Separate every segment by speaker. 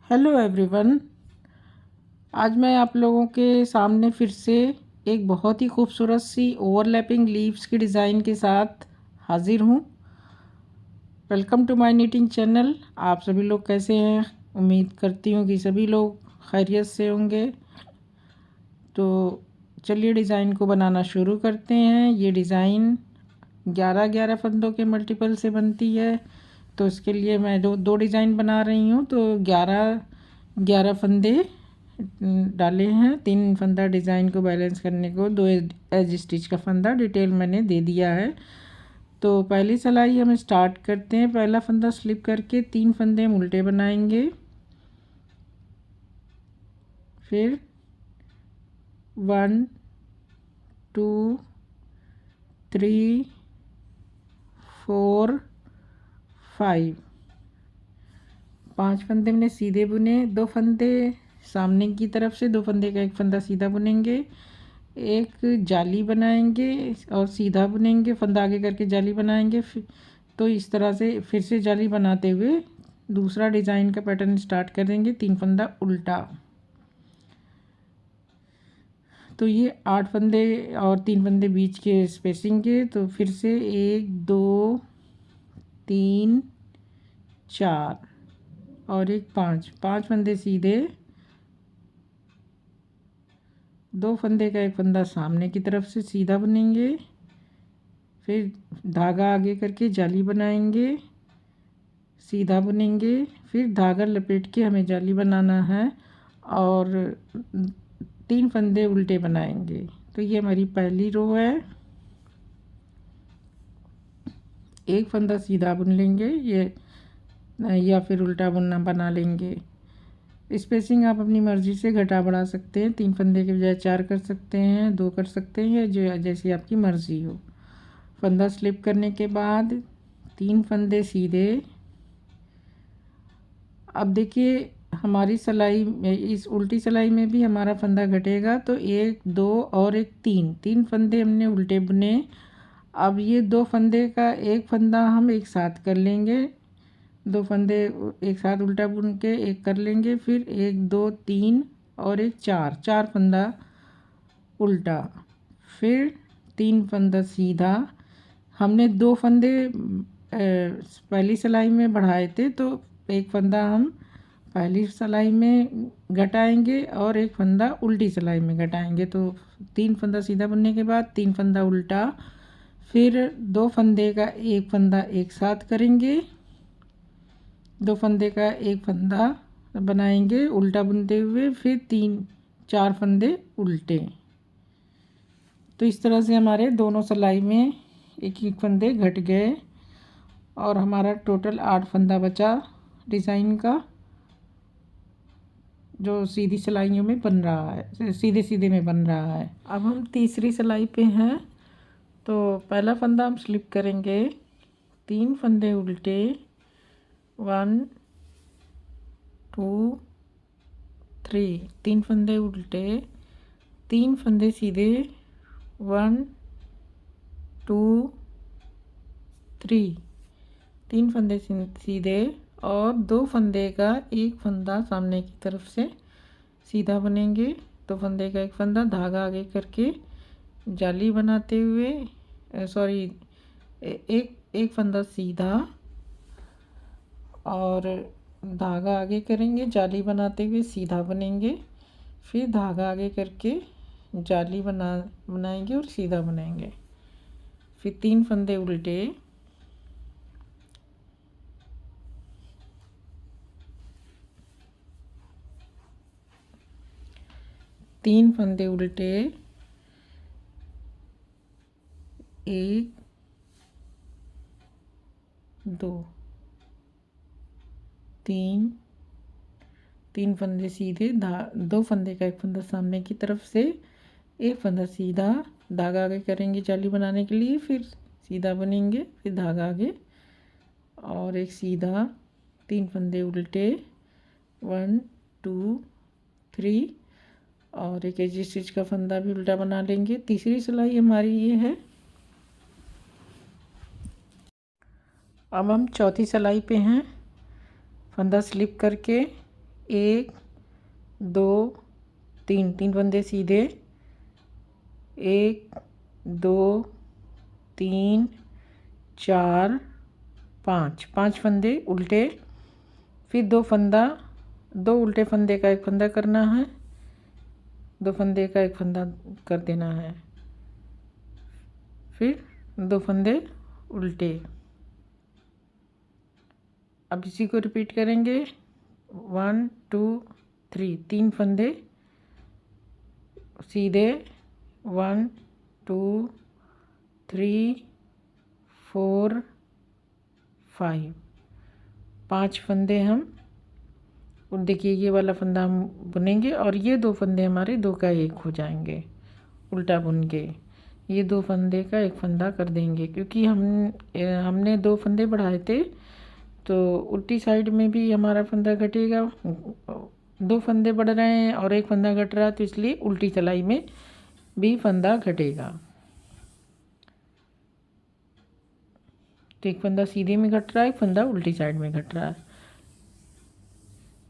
Speaker 1: Hello everyone. आज मैं आप लोगों के सामने फिर से एक बहुत ही खूबसूरत सी ओवरलैपिंग लीव्स की डिज़ाइन के साथ हाजिर हूँ। Welcome to my knitting channel. आप सभी लोग कैसे हैं? उम्मीद करती हूँ कि सभी लोग खैरियत से होंगे। तो चलिए डिज़ाइन को बनाना शुरू करते हैं। ये डिज़ाइन 11-11 फंदों के मल्टीपल से बनती है। तो इसके लिए मैं दो डिज़ाइन बना रही हूँ। तो 11 फंदे डाले हैं। 3 फंदा डिज़ाइन को बैलेंस करने को, 2 एज स्टिच का फंदा डिटेल मैंने दे दिया है। तो पहली सिलाई हम स्टार्ट करते हैं। पहला फंदा स्लिप करके 3 फंदे हम उल्टे बनाएंगे। फिर 1 2 3 4 5 5 फंदे हमने सीधे बुने। 2 फंदे सामने की तरफ से, 2 फंदे का एक फंदा सीधा बुनेंगे। एक जाली बनाएंगे और सीधा बुनेंगे, फंदा आगे करके जाली बनाएंगे। तो इस तरह से फिर से जाली बनाते हुए दूसरा डिज़ाइन का पैटर्न स्टार्ट करेंगे। 3 फंदा उल्टा। तो ये 8 फंदे और 3 फंदे बीच के स्पेसिंग के। तो फिर से 1 2 3 4 और एक 5 फंदे सीधे, 2 फंदे का एक फंदा सामने की तरफ से सीधा बुनेंगे। फिर धागा आगे करके जाली बनाएंगे, सीधा बुनेंगे। फिर धागा लपेट के हमें जाली बनाना है और 3 फंदे उल्टे बनाएंगे। तो ये हमारी पहली रो है। एक फंदा सीधा बुन लेंगे ये, या फिर उल्टा बुनना बना लेंगे। स्पेसिंग आप अपनी मर्ज़ी से घटा बढ़ा सकते हैं। 3 फंदे के बजाय 4 कर सकते हैं, 2 कर सकते हैं, जो जैसी आपकी मर्ज़ी हो। फंदा स्लिप करने के बाद 3 फंदे सीधे। अब देखिए हमारी सिलाई में, इस उल्टी सिलाई में भी हमारा फंदा घटेगा। तो 1 2 और एक 3 फंदे हमने उल्टे बुने। अब ये 2 फंदे का एक फंदा हम एक साथ कर लेंगे। 2 फंदे एक साथ उल्टा बुन के एक कर लेंगे। फिर 1 2 3 और एक 4 फंदा उल्टा। फिर 3 फंदा सीधा। हमने 2 फंदे पहली सिलाई में बढ़ाए थे, तो एक फंदा हम पहली सिलाई में घटाएंगे और एक फंदा उल्टी सिलाई में घटाएंगे। तो 3 फंदा सीधा बुनने के बाद 3 फंदा उल्टा। फिर 2 फंदे का एक फंदा एक साथ करेंगे, 2 फंदे का एक फंदा बनाएंगे उल्टा बुनते हुए। फिर 4 फंदे उल्टे। तो इस तरह से हमारे दोनों सिलाई में एक एक फंदे घट गए और हमारा टोटल 8 फंदा बचा डिज़ाइन का, जो सीधी सिलाइयों में बन रहा है, सीधे सीधे में बन रहा है। अब हम तीसरी सिलाई पे हैं। तो पहला फंदा हम स्लिप करेंगे, 3 फंदे उल्टे, 1 2 3 3 फंदे उल्टे, 3 फंदे सीधे, 1 2 3 3 फंदे सीधे और 2 फंदे का एक फंदा सामने की तरफ से सीधा बुनेंगे। 2 फंदे का एक फंदा धागा आगे करके जाली बनाते हुए, एक फंदा सीधा और धागा आगे करेंगे, जाली बनाते हुए सीधा बुनेंगे। फिर धागा आगे करके जाली बनाएंगे और सीधा बुनेंगे। फिर 3 फंदे उल्टे, 3 फंदे उल्टे, 1 2 3 फंदे सीधे, 2 फंदे का एक फंदा सामने की तरफ से, एक फंदा सीधा, धागा आगे करेंगे जाली बनाने के लिए। फिर सीधा बुनेंगे, फिर धागा आगे और एक सीधा, 3 फंदे उल्टे, 1 2 3 और एक एजी स्टिच का फंदा भी उल्टा बना लेंगे। तीसरी सिलाई हमारी ये है। अब हम चौथी सिलाई पे हैं। फंदा स्लिप करके 1 2 3, 3 फंदे सीधे, 1 2 3 4 5, 5 फंदे उल्टे, फिर 2 उल्टे फंदे का एक फंदा करना है, 2 फंदे का एक फंदा कर देना है, फिर 2 फंदे उल्टे। अब इसी को रिपीट करेंगे 1 2 3, 3 फंदे सीधे, 1 2 3 4 5, 5 फंदे हम देखिए ये वाला फंदा हम बुनेंगे और ये 2 फंदे हमारे 2 का 1 हो जाएंगे उल्टा बुन के। ये 2 फंदे का एक फंदा कर देंगे क्योंकि हमने 2 फंदे बढ़ाए थे, तो उल्टी साइड में भी हमारा फंदा घटेगा। 2 फंदे बढ़ रहे हैं और एक फंदा घट रहा है, तो इसलिए उल्टी सिलाई में भी फंदा घटेगा। तो एक फंदा सीधे में घट रहा है, एक फंदा उल्टी साइड में घट रहा है।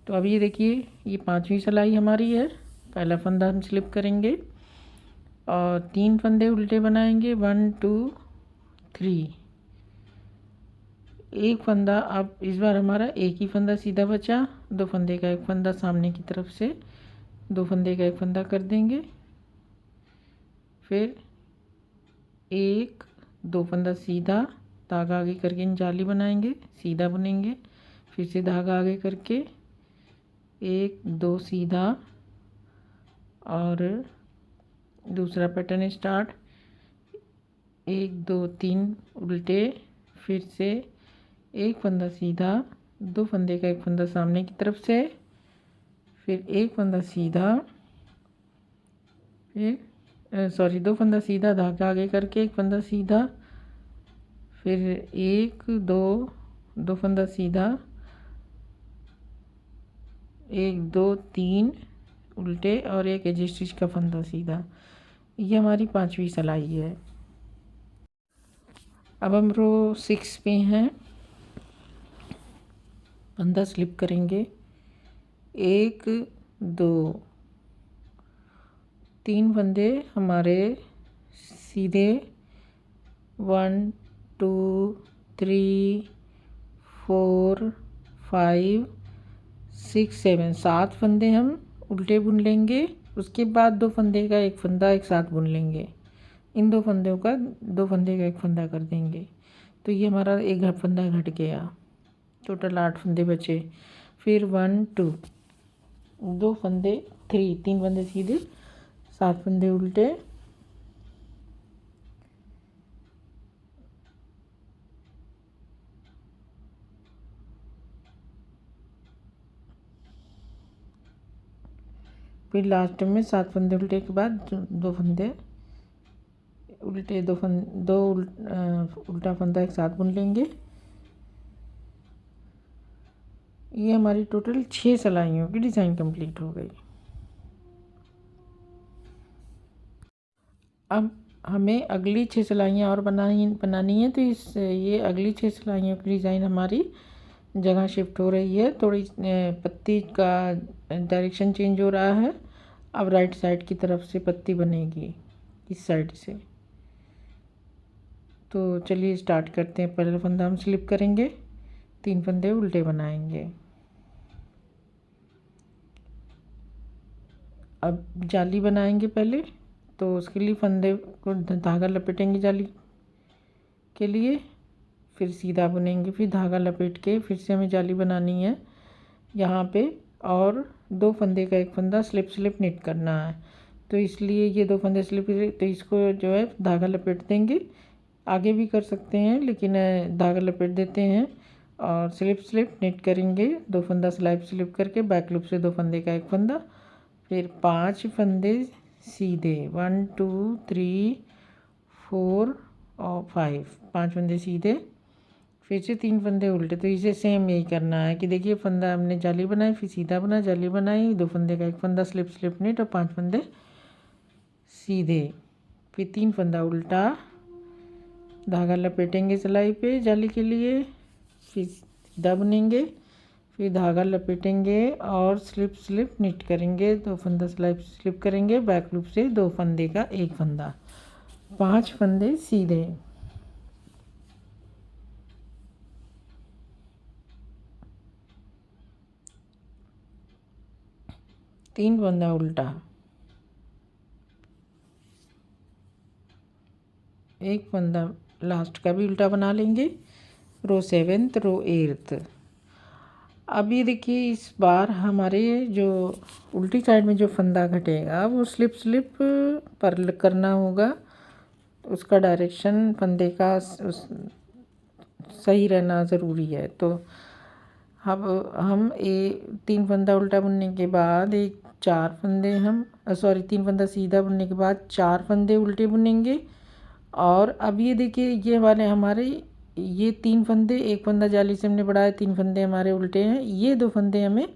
Speaker 1: तो अब ये देखिए ये 5वीं सिलाई हमारी है। पहला फंदा हम स्लिप करेंगे और 3 फंदे उल्टे बनाएंगे, 1 2 3। एक फंदा, अब इस बार हमारा एक ही फंदा सीधा बचा, 2 फंदे का एक फंदा सामने की तरफ से 2 फंदे का एक फंदा कर देंगे, फिर 1 2 फंदा सीधा, धागा आगे करके जाली बनाएंगे, सीधा बुनेंगे, फिर से धागा आगे करके 1 2 सीधा और दूसरा पैटर्न स्टार्ट, 1 2 3 उल्टे, फिर से एक फंदा सीधा, 2 फंदे का एक फंदा सामने की तरफ से, फिर एक फंदा सीधा, फिर 2 फंदा सीधा, धागा आगे करके एक फंदा सीधा, फिर 1 2 फंदा सीधा, 1 2 3 उल्टे और एक एज स्टिच का फंदा सीधा। ये हमारी 5वीं सिलाई है। अब हम रो 6 पे हैं। फंदा स्लिप करेंगे, 1 2 3 फंदे हमारे सीधे, 1 2 3 4 5 6 7, 7 फंदे हम उल्टे बुन लेंगे। उसके बाद 2 फंदे का एक फंदा एक साथ बुन लेंगे। इन 2 फंदों का 2 फंदे का एक फंदा कर देंगे, तो ये हमारा एक फंदा घट गया, टोटल 8 फंदे बचे। फिर 1 2 2 फंदे 3 फंदे सीधे, 7 फंदे उल्टे, फिर लास्ट में 7 फंदे उल्टे के बाद 2 फंदे उल्टे, 2 उल्टा फंदा एक साथ बुन लेंगे। ये हमारी टोटल 6 सिलाइयों की डिज़ाइन कंप्लीट हो गई। अब हमें अगली 6 सिलाइयाँ और बनानी है, तो ये अगली 6 सिलाइयों की डिज़ाइन हमारी जगह शिफ्ट हो रही है। थोड़ी पत्ती का डायरेक्शन चेंज हो रहा है। अब राइट साइड की तरफ से पत्ती बनेगी, इस साइड से। तो चलिए स्टार्ट करते हैं। पहला फंदा हम स्लिप करेंगे, 3 फंदे उल्टे बनाएंगे। अब जाली बनाएंगे पहले, तो उसके लिए फंदे को धागा लपेटेंगे जाली के लिए, फिर सीधा बुनेंगे, फिर धागा लपेट के फिर से हमें जाली बनानी है यहाँ पे, और 2 फंदे का एक फंदा स्लिप निट करना है। तो इसलिए ये 2 फंदे स्लिप, तो इसको जो है धागा लपेट देंगे। आगे भी कर सकते हैं, लेकिन धागा लपेट देते हैं और स्लिप निट करेंगे। 2 फंदा स्लिप करके बैक लूप से 2 फंदे का एक फंदा, फिर 5 फंदे सीधे, 1 2 3 4 और 5 फंदे सीधे, फिर से 3 फंदे उल्टे। तो इसे सेम यही करना है कि देखिए फंदा हमने जाली बनाई, फिर सीधा बना, जाली बनाई, 2 फंदे का एक फंदा स्लिप निट और 5 फंदे सीधे, फिर 3 फंदा उल्टा, धागा लपेटेंगे सिलाई पे जाली के लिए, फिर सीधा बुनेंगे, फिर धागा लपेटेंगे और स्लिप स्लिप निट करेंगे, 2 फंदा स्लिप करेंगे, बैक लूप से 2 फंदे का 1 फंदा, 5 फंदे सीधे, 3 फंदा उल्टा, 1 फंदा लास्ट का भी उल्टा बना लेंगे, रो 7th रो 8th। अब ये देखिए इस बार हमारे जो उल्टी साइड में जो फंदा घटेगा वो स्लिप स्लिप पर्ल करना होगा, उसका डायरेक्शन फंदे का सही रहना ज़रूरी है। तो अब हम 3 फंदा उल्टा बुनने के बाद 4 फंदे तीन फंदा सीधा बुनने के बाद 4 फंदे उल्टे बुनेंगे। और अब ये देखिए ये वाले हमारे ये 3 फंदे, 1 फंदा जाली से हमने बढ़ाया, 3 फंदे हमारे उल्टे हैं, ये 2 फंदे हमें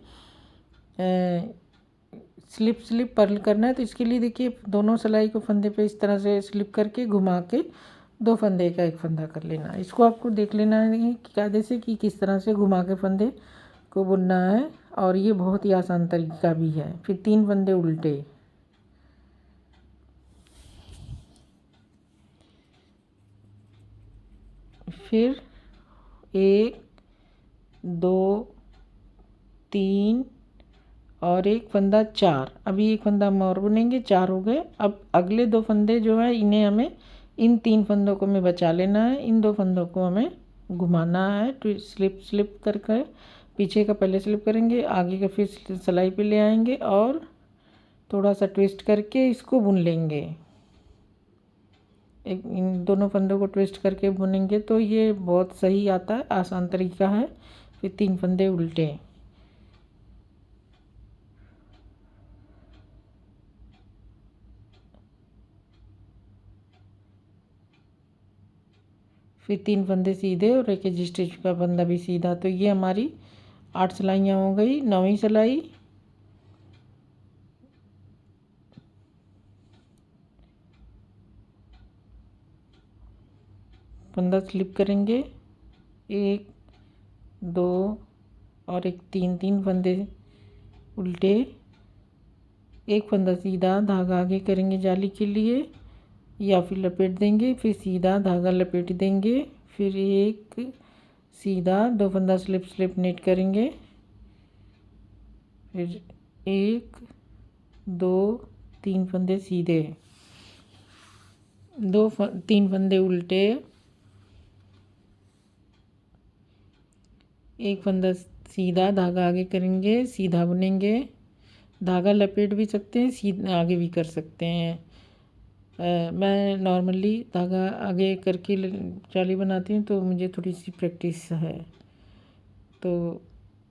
Speaker 1: स्लिप स्लिप पर्ल करना है। तो इसके लिए देखिए दोनों सिलाई को फंदे पे इस तरह से स्लिप करके घुमा के 2 फंदे का 1 फंदा कर लेना। इसको आपको देख लेना है कायदे से कि किस तरह से घुमा के फंदे को बुनना है, और ये बहुत ही आसान तरीका भी है। फिर 3 फंदे उल्टे, फिर 1 2 3 और 1 फंदा 4। अभी 1 फंदा हम और बुनेंगे, 4 हो गए। अब अगले 2 फंदे जो है इन्हें हमें इन 3 फंदों को हमें बचा लेना है, इन 2 फंदों को हमें घुमाना है, स्लिप करके पीछे का पहले स्लिप करेंगे, आगे का फिर सिलाई पे ले आएंगे और थोड़ा सा ट्विस्ट करके इसको बुन लेंगे। इन दोनों फंदों को ट्विस्ट करके बुनेंगे तो ये बहुत सही आता है, आसान तरीका है। फिर 3 फंदे उल्टे, फिर 3 फंदे सीधे और एक एज स्टिच का फंदा भी सीधा। तो ये हमारी 8 सिलाइयाँ हो गई। 9वीं सिलाई, फंदा स्लिप करेंगे, 1 2 और 1 3 फंदे उल्टे, 1 फंदा सीधा, धागा आगे करेंगे जाली के लिए या फिर लपेट देंगे, फिर सीधा धागा लपेट देंगे, फिर 1 सीधा, 2 फंदा स्लिप नेट करेंगे, फिर 1 2 3 फंदे सीधे, 3 फंदे उल्टे, 1 फंदा सीधा, धागा आगे करेंगे, सीधा बुनेंगे, धागा लपेट भी सकते हैं, सीधा आगे भी कर सकते हैं। मैं नॉर्मली धागा आगे करके जाली बनाती हूँ तो मुझे थोड़ी सी प्रैक्टिस है। तो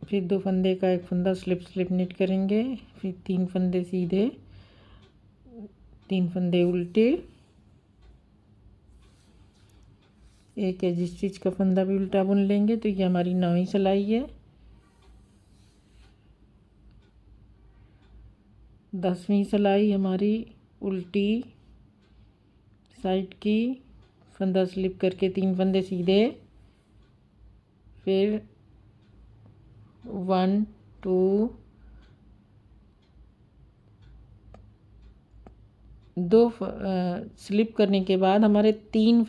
Speaker 1: फिर 2 फंदे का 1 फंदा स्लिप निट करेंगे, फिर 3 फंदे सीधे, 3 फंदे उल्टे, एक एज स्टिच का फंदा भी उल्टा बुन लेंगे। तो ये हमारी 9वीं सिलाई है। 10वीं सिलाई हमारी उल्टी साइड की, फंदा स्लिप करके 3 फंदे सीधे, फिर 1 2 2 स्लिप करने के बाद हमारे 3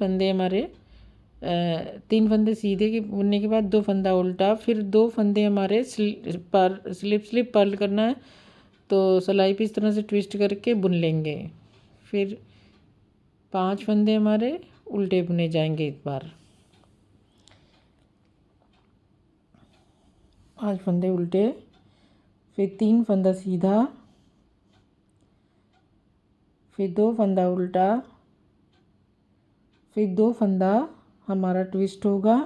Speaker 1: फंदे सीधे के बुनने के बाद 2 फंदा उल्टा, फिर 2 फंदे हमारे स्लिप पर्ल करना है। तो सिलाई पे इस तरह से ट्विस्ट करके बुन लेंगे। फिर 5 फंदे हमारे उल्टे बुने जाएंगे एक बार, 5 फंदे उल्टे, फिर 3 फंदा सीधा, फिर 2 फंदा उल्टा, फिर 2 फंदा हमारा ट्विस्ट होगा,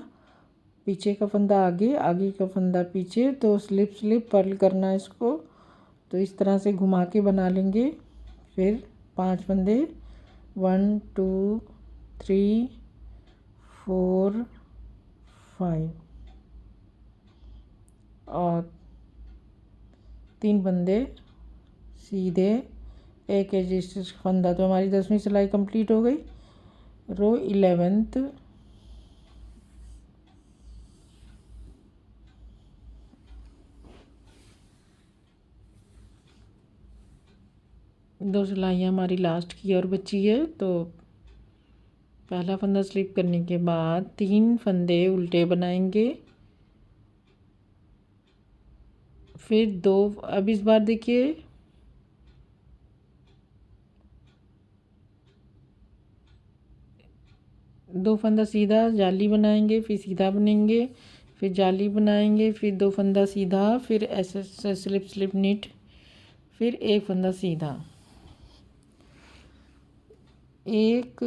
Speaker 1: पीछे का फंदा आगे, आगे का फंदा पीछे। तो स्लिप पर्ल करना है इसको, तो इस तरह से घुमा के बना लेंगे। फिर 5 फंदे, 1 2 3 4 5 और 3 फंदे सीधे, एक एज स्टिच फंदा। तो हमारी 10वीं सिलाई कंप्लीट हो गई। रो 11th, 2 सिलाइयाँ हमारी लास्ट की और बची है। तो पहला फंदा स्लिप करने के बाद 3 फंदे उल्टे बनाएंगे, फिर 2। अब इस बार देखिए, दो फंदा सीधा जाली बनाएंगे, फिर सीधा बनेंगे, फिर जाली बनाएंगे, फिर 2 फंदा सीधा, फिर ऐसे स्लिप स्लिप नीट, फिर एक फंदा सीधा, 1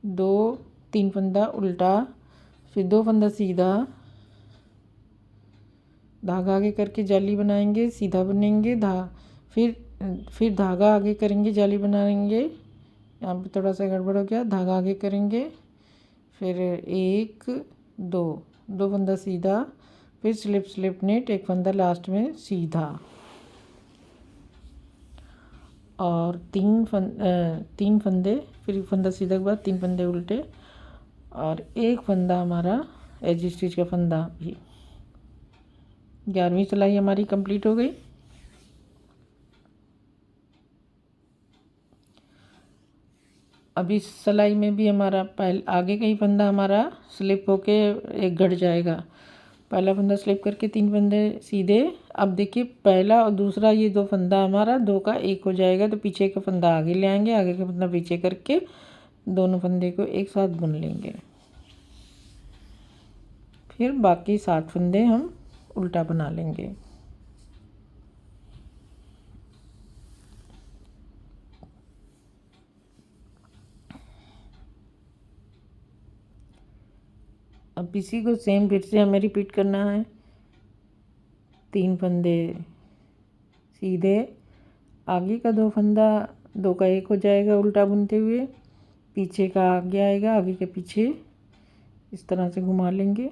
Speaker 1: 2 3 फंदा उल्टा, फिर 2 फंदा सीधा, धागा आगे करके जाली बनाएंगे, सीधा बनेंगे, फिर धागा आगे करेंगे, जाली बनाएंगे। यहाँ पे थोड़ा सा गड़बड़ हो गया, धागा आगे करेंगे, फिर 1 2 2 फंदा सीधा, फिर स्लिप स्लिप नीट, एक फंदा लास्ट में सीधा, और 3 फंदे, फिर फंदा सीधा के बाद 3 फंदे उल्टे, और एक फंदा हमारा एज स्टिच का फंदा भी। 11वीं सिलाई हमारी कंप्लीट हो गई। अब इस सिलाई में भी हमारा आगे का ही फंदा हमारा स्लिप होके एक घट जाएगा। पहला फंदा स्लिप करके 3 फंदे सीधे। अब देखिए, पहला और दूसरा ये 2 फंदा हमारा 2 का 1 हो जाएगा, तो पीछे का फंदा आगे ले आएंगे, आगे का फंदा पीछे करके दोनों फंदे को एक साथ बुन लेंगे। फिर बाकी 7 फंदे हम उल्टा बना लेंगे। अब इसी को सेम फिर से हमें रिपीट करना है। 3 फंदे सीधे, आगे का 2 फंदा 2 का 1 हो जाएगा उल्टा बुनते हुए, पीछे का आगे आएगा, आगे के पीछे इस तरह से घुमा लेंगे।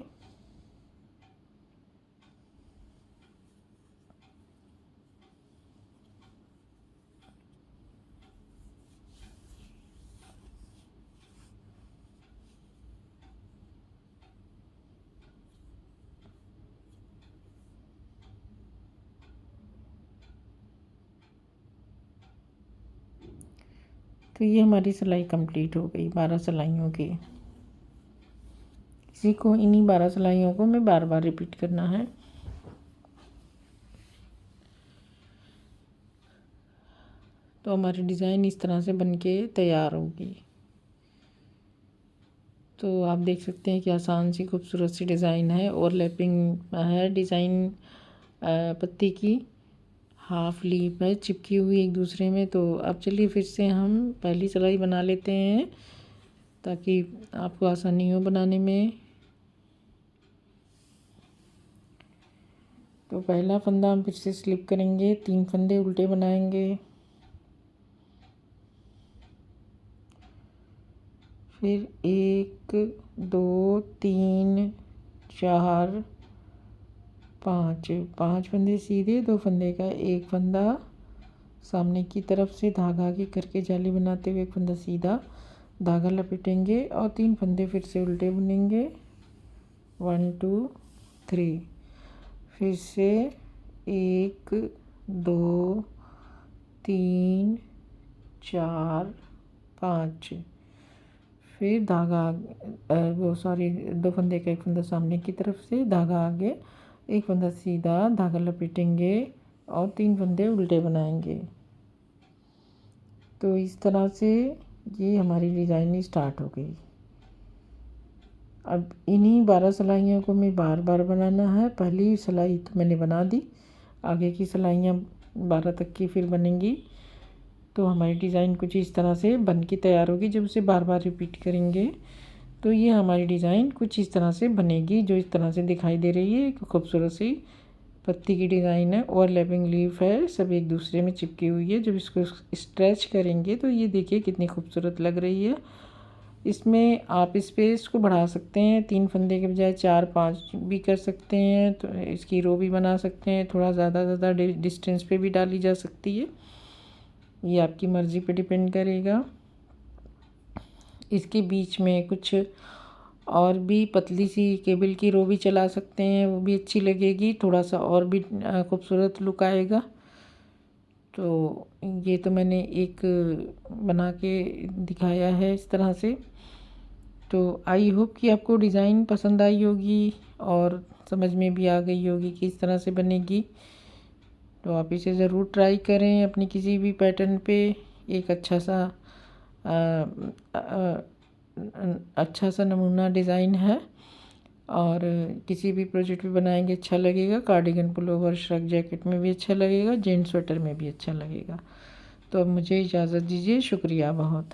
Speaker 1: तो ये हमारी सिलाई कंप्लीट हो गई 12 सिलाइयों की। इसी को, इन्हीं 12 सिलाइयों को मैं बार बार रिपीट करना है। तो हमारी डिज़ाइन इस तरह से बनके तैयार होगी। तो आप देख सकते हैं कि आसान सी खूबसूरत सी डिज़ाइन है, और लैपिंग है डिज़ाइन पत्ती की, हाफ लीफ है चिपकी हुई एक दूसरे में। तो अब चलिए फिर से हम पहली सिलाई बना लेते हैं, ताकि आपको आसानी हो बनाने में। तो पहला फंदा हम फिर से स्लिप करेंगे, 3 फंदे उल्टे बनाएंगे, फिर 1 2 3 4 5 फंदे सीधे, 2 फंदे का 1 फंदा सामने की तरफ से धागा आगे करके जाली बनाते हुए 1 फंदा सीधा, धागा लपेटेंगे और 3 फंदे फिर से उल्टे बुनेंगे। 1 2 3, फिर से 1 2 3 4 5, फिर धागा दो फंदे का 1 फंदा सामने की तरफ से, धागा आगे, 1 फंदा सीधा, धागा लपेटेंगे और 3 फंदे उल्टे बनाएंगे। तो इस तरह से ये हमारी डिज़ाइन स्टार्ट हो गई। अब इन्हीं 12 सिलाइयों को मैं बार बार बनाना है। पहली सिलाई तो मैंने बना दी, आगे की सिलाइयाँ 12 तक की फिर बनेंगी। तो हमारी डिज़ाइन कुछ इस तरह से बन के तैयार होगी। जब उसे बार बार रिपीट करेंगे तो ये हमारी डिज़ाइन कुछ इस तरह से बनेगी, जो इस तरह से दिखाई दे रही है। एक खूबसूरत सी पत्ती की डिज़ाइन है, ओवरलैपिंग लीफ है, सब एक दूसरे में चिपकी हुई है। जब इसको स्ट्रेच करेंगे तो ये देखिए कितनी खूबसूरत लग रही है। इसमें आप स्पेस को बढ़ा सकते हैं, 3 फंदे के बजाय 4 5 भी कर सकते हैं। तो इसकी रो भी बना सकते हैं, थोड़ा ज़्यादा डिस्टेंस पे भी डाली जा सकती है, ये आपकी मर्ज़ी पे डिपेंड करेगा। इसके बीच में कुछ और भी पतली सी केबल की रो भी चला सकते हैं, वो भी अच्छी लगेगी, थोड़ा सा और भी खूबसूरत लुक आएगा। तो ये तो मैंने एक बना के दिखाया है इस तरह से। तो आई होप कि आपको डिज़ाइन पसंद आई होगी और समझ में भी आ गई होगी कि इस तरह से बनेगी। तो आप इसे ज़रूर ट्राई करें अपनी किसी भी पैटर्न पे। एक अच्छा सा नमूना डिज़ाइन है और किसी भी प्रोजेक्ट पे बनाएंगे अच्छा लगेगा। कार्डिगन, पुलोवर, श्रग जैकेट में भी अच्छा लगेगा, जेंट्स स्वेटर में भी अच्छा लगेगा। तो अब मुझे इजाज़त दीजिए, शुक्रिया बहुत।